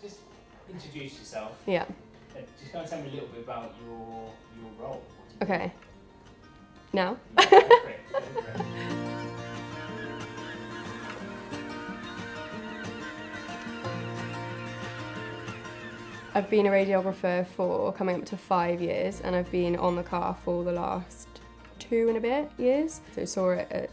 Just introduce yourself. Yeah. Just go and tell me a little bit about your role. Okay. Now? Yeah, go for it. I've been a radiographer for coming up to 5 years, and I've been on the car for the last 2 and a bit years. So saw it at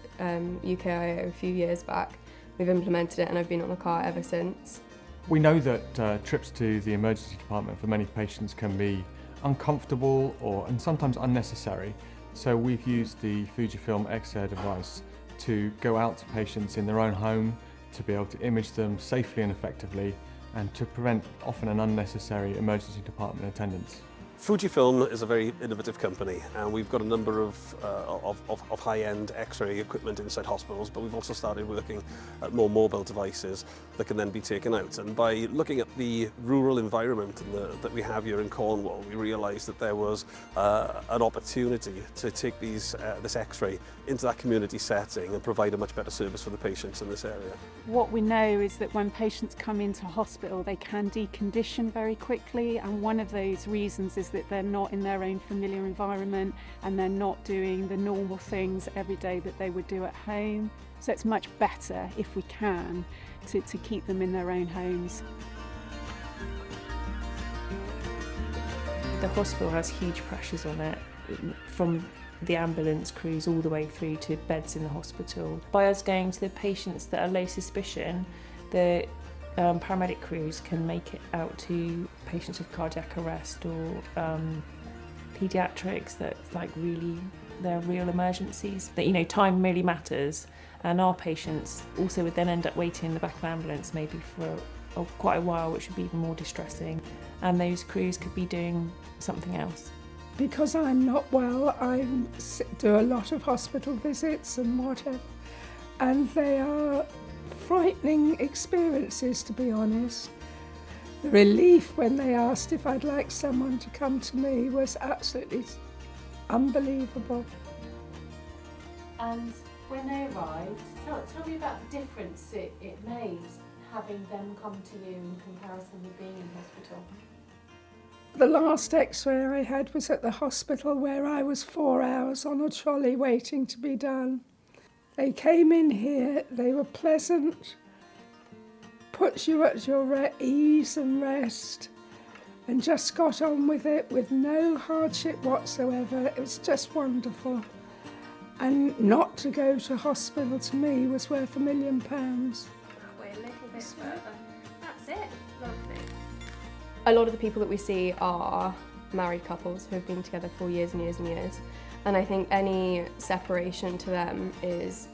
UKIO a few years back. We've implemented it and I've been on the car ever since. We know that trips to the emergency department for many patients can be uncomfortable and sometimes unnecessary. So we've used the Fujifilm X-ray device to go out to patients in their own home, to be able to image them safely and effectively, and to prevent often an unnecessary emergency department attendance. Fujifilm is a very innovative company, and we've got a number of high-end X-ray equipment inside hospitals, but we've also started working at more mobile devices that can then be taken out. And by looking at the rural environment that we have here in Cornwall, we realised that there was an opportunity to take this X-ray into that community setting and provide a much better service for the patients in this area. What we know is that when patients come into hospital, they can decondition very quickly, and one of those reasons is that they're not in their own familiar environment and they're not doing the normal things every day that they would do at home. So it's much better, if we can, to keep them in their own homes. The hospital has huge pressures on it, from the ambulance crews all the way through to beds in the hospital. By us going to the patients that are low suspicion, the paramedic crews can make it out to patients with cardiac arrest or paediatrics that's like they're real emergencies. That time really matters, and our patients also would then end up waiting in the back of an ambulance maybe for quite a while, which would be even more distressing, and those crews could be doing something else. Because I'm not well, I do a lot of hospital visits and whatever, and they are frightening experiences, to be honest. The relief when they asked if I'd like someone to come to me was absolutely unbelievable. And when they arrived, tell me about the difference it made having them come to you in comparison with being in hospital. The last X-ray I had was at the hospital, where I was 4 hours on a trolley waiting to be done. They came in here, they were pleasant, put you at your ease and rest, and just got on with it with no hardship whatsoever. It was just wonderful. And not to go to hospital, to me, was worth £1 million. Wait a little bit further. That's it. Lovely. A lot of the people that we see are married couples who have been together for years and years and years. And I think any separation to them is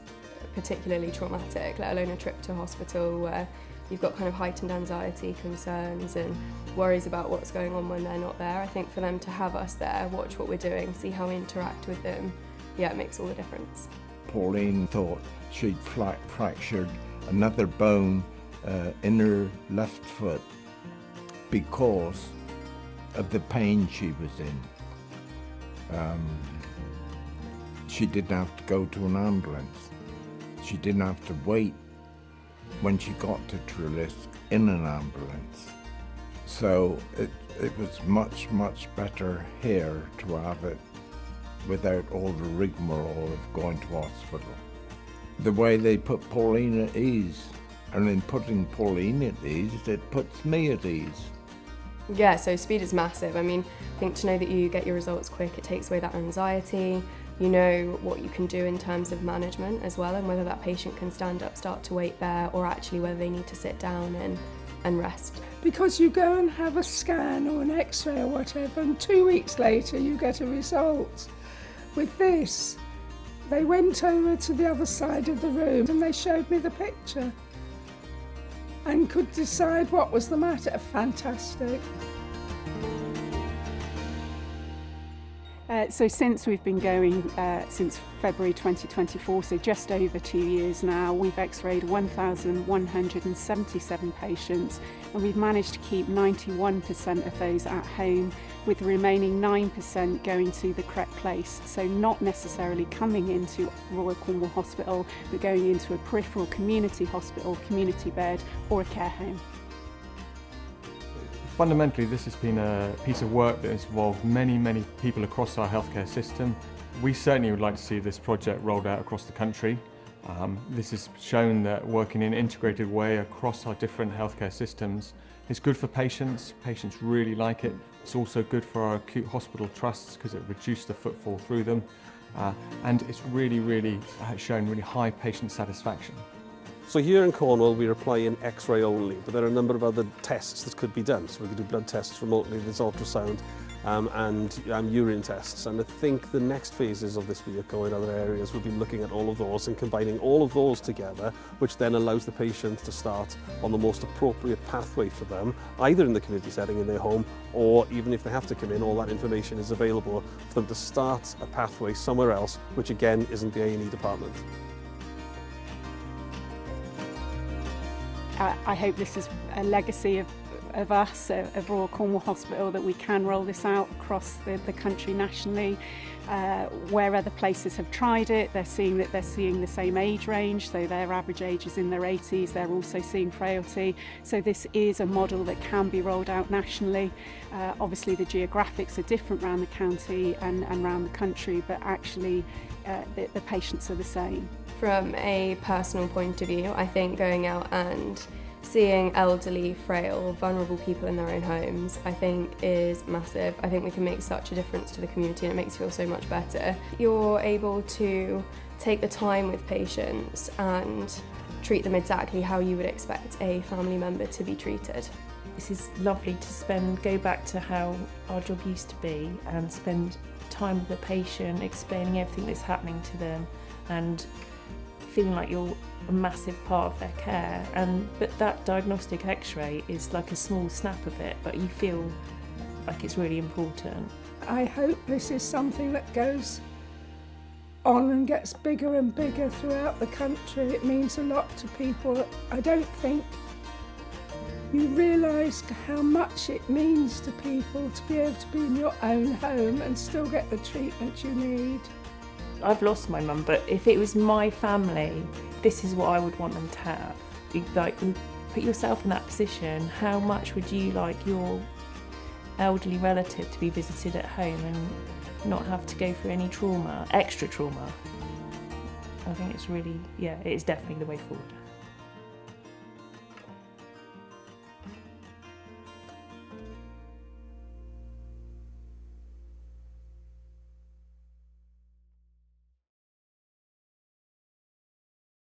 particularly traumatic, let alone a trip to hospital where you've got kind of heightened anxiety, concerns and worries about what's going on when they're not there. I think for them to have us there, watch what we're doing, see how we interact with them, yeah, it makes all the difference. Pauline thought she'd fractured another bone in her left foot because of the pain she was in. She didn't have to go to an ambulance. She didn't have to wait when she got to Trelisk in an ambulance. So it was much, much better here to have it without all the rigmarole of going to hospital. The way they put Pauline at ease, and in putting Pauline at ease, it puts me at ease. Yeah, so speed is massive. I mean, I think to know that you get your results quick, it takes away that anxiety. You know what you can do in terms of management as well, and whether that patient can stand up, start to wait there, or actually whether they need to sit down and rest. Because you go and have a scan or an X-ray or whatever, and 2 weeks later you get a result. With this, they went over to the other side of the room and they showed me the picture and could decide what was the matter. Fantastic. So since we've been going since February 2024, so just over 2 years now, we've x-rayed 1,177 patients, and we've managed to keep 91% of those at home, with the remaining 9% going to the correct place. So not necessarily coming into Royal Cornwall Hospital, but going into a peripheral community hospital, community bed, or a care home. Fundamentally, this has been a piece of work that has involved many people across our healthcare system. We certainly would like to see this project rolled out across the country. This has shown that working in an integrated way across our different healthcare systems is good for patients. Patients really like it. It's also good for our acute hospital trusts because it reduced the footfall through them. And it's really shown really high patient satisfaction. So here in Cornwall we're applying X-ray only, but there are a number of other tests that could be done. So we could do blood tests remotely, there's ultrasound and urine tests. And I think the next phases of this vehicle in other areas will be looking at all of those and combining all of those together, which then allows the patient to start on the most appropriate pathway for them, either in the community setting in their home, or even if they have to come in, all that information is available for them to start a pathway somewhere else, which again isn't the A&E department. I hope this is a legacy of us, of Royal Cornwall Hospital, that we can roll this out across the country nationally. Where other places have tried it, they're seeing the same age range, so their average age is in their 80s, they're also seeing frailty. So this is a model that can be rolled out nationally. Obviously the geographics are different around the county and around the country, but actually the patients are the same. From a personal point of view, I think going out and seeing elderly, frail, vulnerable people in their own homes, I think is massive. I think we can make such a difference to the community and it makes you feel so much better. You're able to take the time with patients and treat them exactly how you would expect a family member to be treated. This is lovely to go back to how our job used to be and spend time with the patient, explaining everything that's happening to them and feeling like you're a massive part of their care. But that diagnostic x-ray is like a small snap of it, but you feel like it's really important. I hope this is something that goes on and gets bigger and bigger throughout the country. It means a lot to people. I don't think you realise how much it means to people to be able to be in your own home and still get the treatment you need. I've lost my mum, but if it was my family, this is what I would want them to have. Like, put yourself in that position. How much would you like your elderly relative to be visited at home and not have to go through any trauma, extra trauma? I think it's really, it is definitely the way forward.